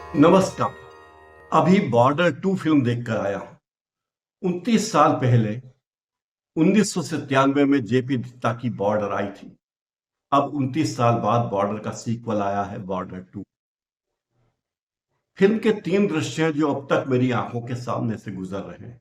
नमस्कार। अभी border 2 film देखकर आया हूं। 29 साल पहले 1997 में जेपी दत्ता की बॉर्डर आई थी। अब 29 साल बाद बॉर्डर का सीक्वल आया है, बॉर्डर 2। फिल्म के 3 दृश्य हैं जो अब तक मेरी आंखों के सामने से गुजर रहे हैं।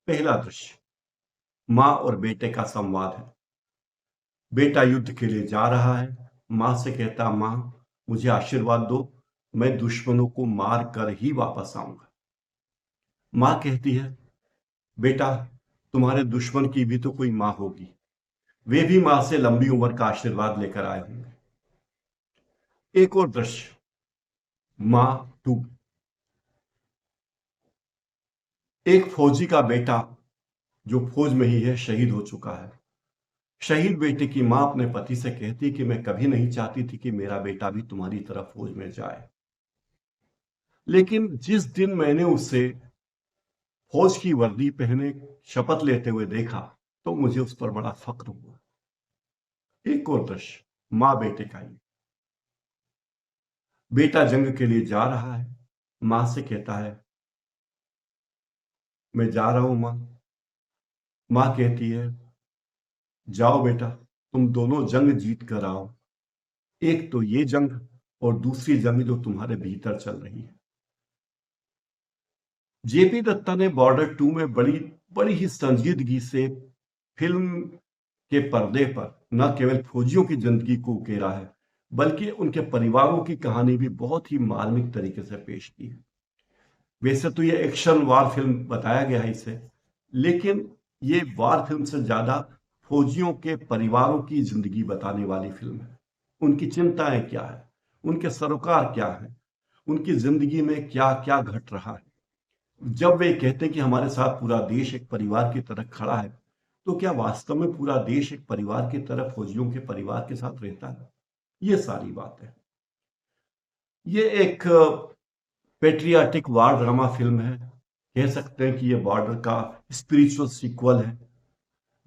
पहला दृश्य मां और बेटे का संवाद है। बेटा युद्ध के लिए जा रहा है। मां से कहता, मां मुझे आशीर्वाद दो, मैं दुश्मनों को मार कर ही वापस आऊंगा। मां कहती है, बेटा तुम्हारे दुश्मन की भी तो कोई मां होगी, वे भी मां से लंबी उम्र का आशीर्वाद लेकर आए होंगे। एक और दृश्य, मां 2। एक फौजी का बेटा जो फौज में ही है, शहीद हो चुका है। शहीद बेटे की मां अपने पति से कहती कि मैं कभी नहीं चाहती थी कि मेरा बेटा भी तुम्हारी तरह फौज में जाए, लेकिन जिस दिन मैंने उसे फौज की वर्दी पहने शपथ लेते हुए देखा तो मुझे उस पर बड़ा फक्र हुआ। एक और दृश्य, मां बेटे का ही। बेटा जंग के लिए जा रहा है। मां से कहता है, मैं जा रहा हूं मां। मां कहती है, जाओ बेटा, तुम दोनों जंग जीत कर आओ। एक तो ये जंग और दूसरी जंग जो तुम्हारे भीतर चल रही है। जेपी दत्ता ने बॉर्डर 2 में बड़ी बड़ी ही संजीदगी से फिल्म के पर्दे पर न केवल फौजियों की जिंदगी को उकेरा है, बल्कि उनके परिवारों की कहानी भी बहुत ही मार्मिक तरीके से पेश की है। वैसे तो ये एक्शन वार फिल्म बताया गया है इसे, लेकिन ये वार फिल्म से ज्यादा फौजियों के परिवारों की जिंदगी बताने वाली फिल्म है। उनकी चिंताएं क्या है, उनके सरोकार क्या है, उनकी जिंदगी में क्या क्या घट रहा है। जब वे कहते हैं कि हमारे साथ पूरा देश एक परिवार की तरह खड़ा है, तो क्या वास्तव में पूरा देश एक परिवार की तरह फौजियों के परिवार के साथ रहता है? ये सारी बात है। ये एक पेट्रियाटिक वार ड्रामा फिल्म है। कह सकते हैं कि ये बॉर्डर का स्पिरिचुअल सीक्वल है,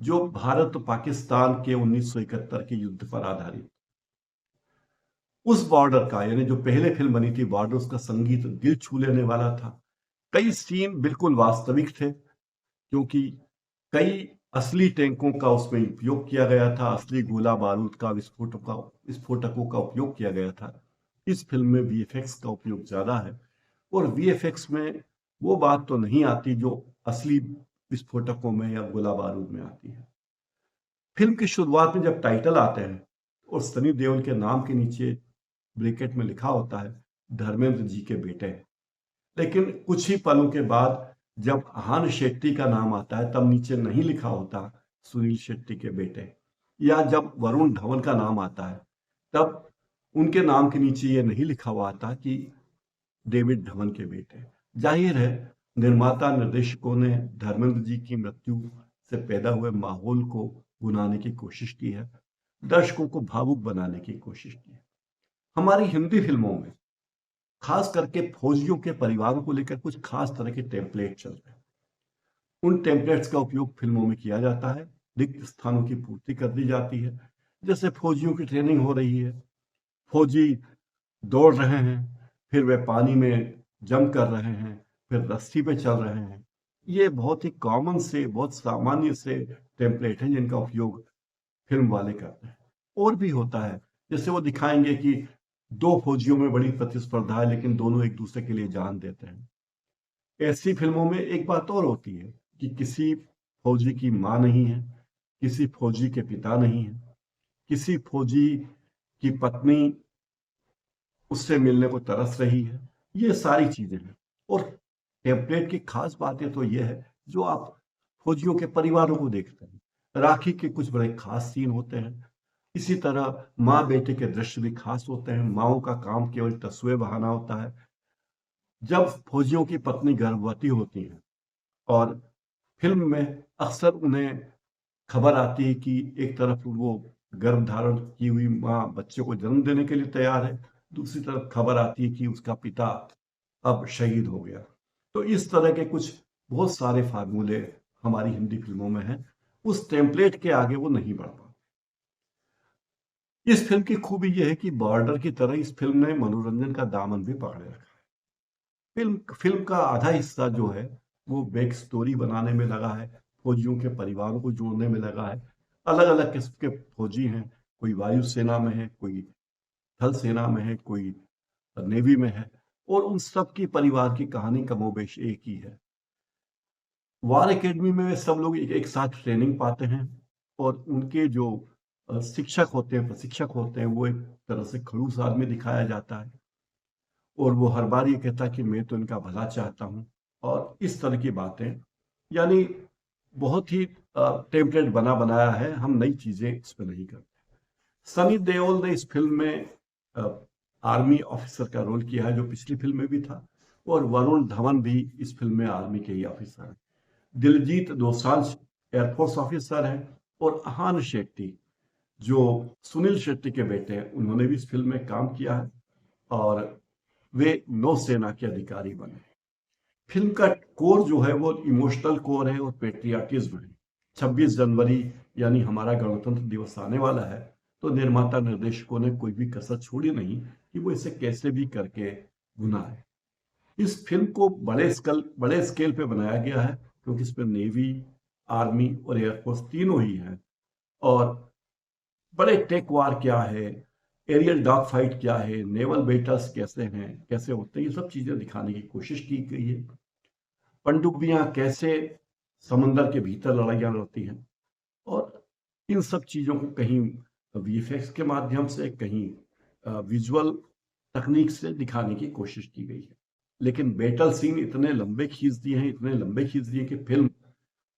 जो भारत और पाकिस्तान के 1971 के युद्ध पर आधारित। उस बॉर्डर का, यानी जो पहले फिल्म बनी थी बॉर्डर, उसका संगीत दिल छू लेने वाला था। कई सीन बिल्कुल वास्तविक थे, क्योंकि कई असली टैंकों का उसमें उपयोग किया गया था, असली गोला बारूद का विस्फोटकों का उपयोग किया गया था। इस फिल्म में वीएफएक्स का उपयोग ज्यादा है, और वीएफएक्स में वो बात तो नहीं आती जो असली विस्फोटकों में या गोला बारूद में आती है। फिल्म की शुरुआत में जब टाइटल आते हैं और सनी देओल के नाम के नीचे ब्रैकेट में लिखा होता है, धर्मेंद्र जी के बेटे हैं, लेकिन कुछ ही पलों के बाद जब हान शेट्टी का नाम आता है, तब नीचे नहीं लिखा होता सुनील शेट्टी के बेटे। या जब वरुण धवन का नाम आता है, तब उनके नाम के नीचे ये नहीं लिखा हुआ आता कि डेविड धवन के बेटे। जाहिर है, निर्माता निर्देशकों ने धर्मेंद्र जी की मृत्यु से पैदा हुए माहौल को बुनाने की कोशिश की है, दर्शकों को भावुक बनाने की कोशिश की है। हमारी हिंदी फिल्मों में खास करके फौजियों के परिवारों को लेकर कुछ खास तरह के टेम्पलेट चलते हैं। उन टेम्पलेट्स का उपयोग फिल्मों में किया जाता है, रिक्त स्थानों की पूर्ति कर दी जाती है। जैसे फौजियों की ट्रेनिंग हो रही है, फौजी दौड़ रहे हैं, फिर वे पानी में जंप कर रहे हैं, फिर रस्सी पे चल रहे हैं। ये बहुत ही कॉमन से, बहुत सामान्य से टेम्पलेट हैं जिनका उपयोग फिल्म वाले करते हैं। और भी होता है, जैसे वो दिखाएंगे कि दो फौजियों में बड़ी प्रतिस्पर्धा है, लेकिन दोनों एक दूसरे के लिए जान देते हैं। ऐसी फिल्मों में एक बात और होती है कि किसी फौजी की मां नहीं है, किसी फौजी के पिता नहीं है, किसी फौजी की पत्नी उससे मिलने को तरस रही है। ये सारी चीजें हैं। और टेम्पलेट की खास बातें तो ये है, जो आप फौजियों के परिवारों को देखते हैं। राखी के कुछ बड़े खास सीन होते हैं। इसी तरह माँ बेटे के दृश्य भी खास होते हैं। माओ का काम केवल तस्वीर बहाना होता है। जब फौजियों की पत्नी गर्भवती होती है और फिल्म में अक्सर उन्हें खबर आती है कि एक तरफ वो गर्भ धारण की हुई माँ बच्चे को जन्म देने के लिए तैयार है, दूसरी तरफ खबर आती है कि उसका पिता अब शहीद हो गया। तो इस तरह के कुछ बहुत सारे फार्मूले हमारी हिंदी फिल्मों में हैं। उस टेम्पलेट के आगे वो नहीं बढ़ पाते। इस फिल्म की खूबी यह है कि बॉर्डर की तरह इस फिल्म ने मनोरंजन का दामन भी पकड़े रखा है। फिल्म फिल्म का आधा हिस्सा जो है वो बैक स्टोरी बनाने में लगा है, फौजियों के परिवारों को जोड़ने में लगा है। अलग अलग किस्म के फौजी हैं, कोई वायुसेना में है, कोई थल सेना में है, कोई नेवी में है, और उन सब की परिवार की कहानी कमोबेश एक ही है। वार एकेडमी में वे सब लोग एक साथ ट्रेनिंग पाते हैं, और उनके जो शिक्षक होते हैं, प्रशिक्षक होते हैं, वो एक तरह से खड़ूस आदमी दिखाया जाता है, और वो हर बार ये कहता है कि मैं तो इनका भला चाहता हूँ, और इस तरह की बातें, यानी बहुत ही टेम्पलेट बना बनाया है, हम नई चीजें इस पर नहीं करते। सनी देओल ने इस फिल्म में आर्मी ऑफिसर का रोल किया है, जो पिछली फिल्म में भी था, और वरुण धवन भी इस फिल्म में आर्मी के ही ऑफिसर हैं। दिलजीत दोसांझ एयरफोर्स ऑफिसर हैं, और अहान शेट्टी जो सुनील शेट्टी के बेटे हैं, उन्होंने भी इस फिल्म में काम किया है, और वे नौसेना के अधिकारी बने। फिल्म का कोर जो है वो इमोशनल कोर है और पेट्रियाटिज्म है। 26 जनवरी यानी हमारा गणतंत्र दिवस आने वाला है, तो निर्माता निर्देशकों ने कोई भी कसर छोड़ी नहीं कि वो इसे कैसे भी करके भुनाए। इस फिल्म को बड़े स्केल पे बनाया गया है, क्योंकि इसमें नेवी, आर्मी और एयरफोर्स तीनों ही हैं, और बड़े टेक वार क्या है, एरियल डॉग फाइट क्या है, नेवल बेटल्स कैसे हैं, कैसे होते हैं, ये सब चीजें दिखाने की कोशिश की गई है। पनडुब्बियां कैसे समंदर के भीतर लड़ाइयां लड़ती हैं, और इन सब चीजों को कहीं वीएफएक्स के माध्यम से, कहीं विजुअल तकनीक से दिखाने की कोशिश की गई है। लेकिन बैटल सीन इतने लंबे खींच दिए हैं, इतने लंबे खींच दिए कि फिल्म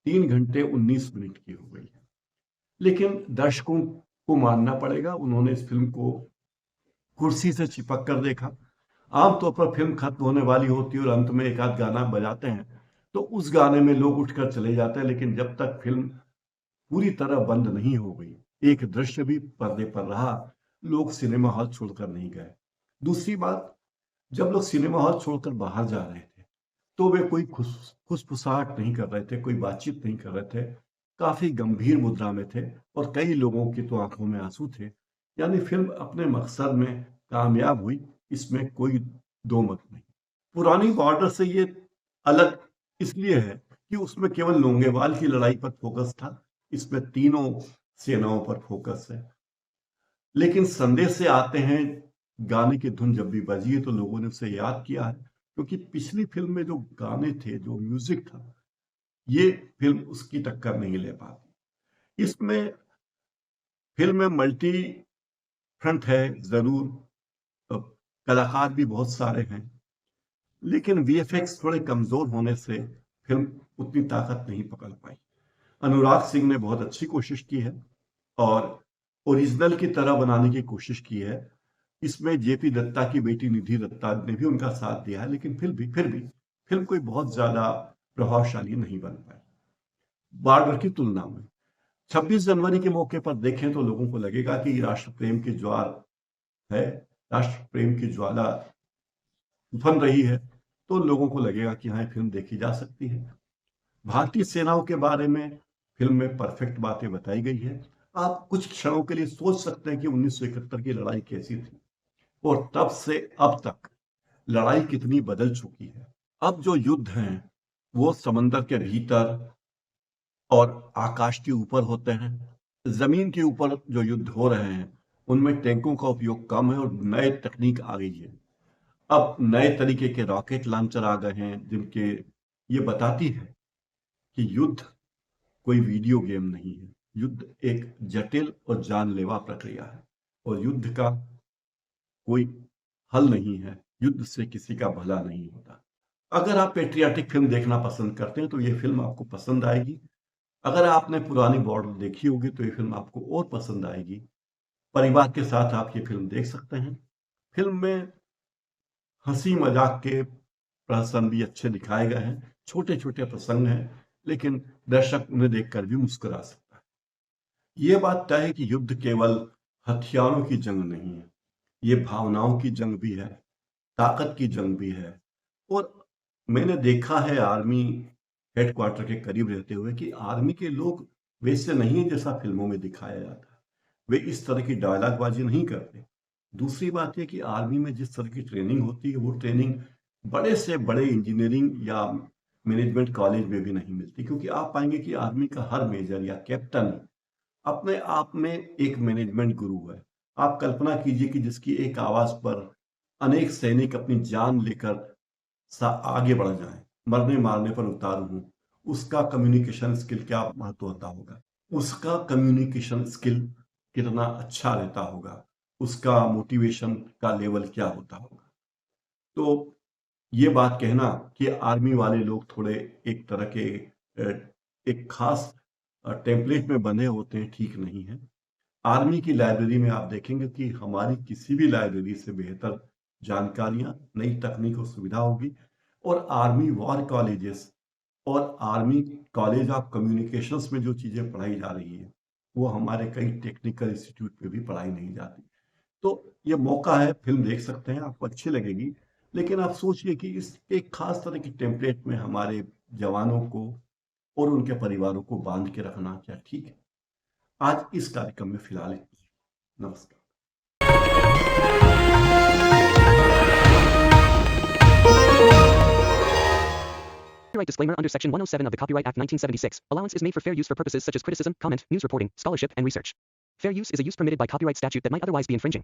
3 घंटे 19 मिनट की हो गई है। लेकिन दर्शकों को मानना पड़ेगा, उन्होंने इस फिल्म को कुर्सी से चिपक कर देखा। आमतौर पर फिल्म खत्म होने वाली होती है और अंत में एक आध गाना बजाते हैं, तो उस गाने में लोग उठकर चले जाते हैं, लेकिन जब तक फिल्म पूरी तरह बंद नहीं हो गई, एक दृश्य भी पर्दे पर रहा, लोग सिनेमा हॉल छोड़कर नहीं गए। दूसरी बात, जब लोग सिनेमा हॉल छोड़कर बाहर जा रहे थे, तो वे कोई खुसफुसाहट नहीं कर रहे थे, कोई बातचीत नहीं कर रहे थे, काफी गंभीर मुद्रा में थे, और कई लोगों की तो आंखों में आंसू थे। यानी फिल्म अपने मकसद में कामयाब हुई, इसमें कोई दो मत नहीं। पुरानी बॉर्डर से ये अलग इसलिए है कि उसमें केवल लोंगेवाल की लड़ाई पर फोकस था, इसमें तीनों सेनाओं पर फोकस है। लेकिन संदेश से आते हैं, गाने की धुन जब भी बजी है तो लोगों ने उसे याद किया है, क्योंकि पिछली फिल्म में जो गाने थे, जो म्यूजिक था, ये फिल्म उसकी टक्कर नहीं ले पाती। इसमें फिल्म में मल्टी फ्रंट है जरूर, कलाकार भी बहुत सारे हैं, लेकिन वीएफएक्स थोड़े कमजोर होने से फिल्म उतनी ताकत नहीं पकड़ पाई। अनुराग सिंह ने बहुत अच्छी कोशिश की है, और ओरिजिनल की तरह बनाने की कोशिश की है। इसमें जेपी दत्ता की बेटी निधि दत्ता ने भी उनका साथ दिया है, लेकिन फिर भी फिल्म कोई बहुत ज्यादा प्रभावशाली नहीं बन पाई बॉर्डर की तुलना में। 26 जनवरी के मौके पर देखें तो लोगों को लगेगा कि राष्ट्र प्रेम की ज्वार है, राष्ट्र प्रेम की ज्वाला उफन रही है, तो लोगों को लगेगा कि हाँ, फिल्म देखी जा सकती है। भारतीय सेनाओं के बारे में फिल्म में परफेक्ट बातें बताई गई है। आप कुछ क्षणों के लिए सोच सकते हैं कि 1971 की लड़ाई कैसी थी, और तब से अब तक लड़ाई कितनी बदल चुकी है। अब जो युद्ध हैं वो समंदर के भीतर और आकाश के ऊपर होते हैं। जमीन के ऊपर जो युद्ध हो रहे हैं उनमें टैंकों का उपयोग कम है, और नए तकनीक आ गई है। अब नए तरीके के रॉकेट लॉन्चर आ गए हैं, जिनके ये बताती है कि युद्ध कोई वीडियो गेम नहीं है। युद्ध एक जटिल और जानलेवा प्रक्रिया है, और युद्ध का कोई हल नहीं है, युद्ध से किसी का भला नहीं होता। अगर आप पेट्रियाटिक फिल्म देखना पसंद करते हैं तो ये फिल्म आपको पसंद आएगी। अगर आपने पुरानी बॉर्डर देखी होगी तो ये फिल्म आपको और पसंद आएगी। परिवार के साथ आप ये फिल्म देख सकते हैं। फिल्म में हंसी मजाक के प्रसंग भी अच्छे दिखाए गए हैं, छोटे छोटे प्रसंग हैं, लेकिन दर्शक उन्हें देखकर भी मुस्कुरा सकता है। ये बात तय है कि युद्ध केवल हथियारों की जंग नहीं है, ये भावनाओं की जंग भी है, ताकत की जंग भी है। और मैंने देखा है आर्मी हेडक्वार्टर के करीब रहते हुए कि आर्मी के लोग वैसे नहीं है जैसा फिल्मों में दिखाया जाता है। वे इस तरह की डायलॉगबाजी नहीं करते। दूसरी बात यह कि आर्मी में जिस तरह की ट्रेनिंग होती है वो ट्रेनिंग बड़े से बड़े इंजीनियरिंग या मैनेजमेंट कॉलेज में भी नहीं मिलती, क्योंकि आप पाएंगे कि आर्मी का हर मेजर या कैप्टन अपने आप में एक मैनेजमेंट गुरु है। आप कल्पना कीजिए कि जिसकी एक आवाज पर अनेक सैनिक अपनी जान लेकर आगे बढ़ जाएं, मरने मारने पर उतारू हूं, उसका कम्युनिकेशन स्किल क्या महत्व होता होगा, उसका कम्युनिकेशन स्किल कितना अच्छा रहता होगा, उसका मोटिवेशन का लेवल क्या होता होगा। तो ये बात कहना कि आर्मी वाले लोग थोड़े एक तरह के एक खास टेम्पलेट में बंधे होते हैं, ठीक नहीं है। आर्मी की लाइब्रेरी में आप देखेंगे कि हमारी किसी भी लाइब्रेरी से बेहतर जानकारियां, नई तकनीक और सुविधा होगी। और आर्मी वॉर कॉलेजेस और आर्मी कॉलेज ऑफ कम्युनिकेशंस में जो चीजें पढ़ाई जा रही है, वो हमारे कई टेक्निकल इंस्टीट्यूट में भी पढ़ाई नहीं जाती। तो ये मौका है, फिल्म देख सकते हैं, आपको अच्छी लगेगी। लेकिन आप सोचिए कि इस एक खास तरह की टेम्पलेट में हमारे जवानों को और उनके परिवारों को बांध के रखना क्या ठीक है? आज इस कार्यक्रम में फिलहाल इतना ही। नमस्कार। Copyright disclaimer under Section 107 of the Copyright Act 1976. Allowance is made for fair use for purposes such as criticism, comment, news reporting, scholarship, and research. Fair use is a use permitted by copyright statute that might otherwise be infringing.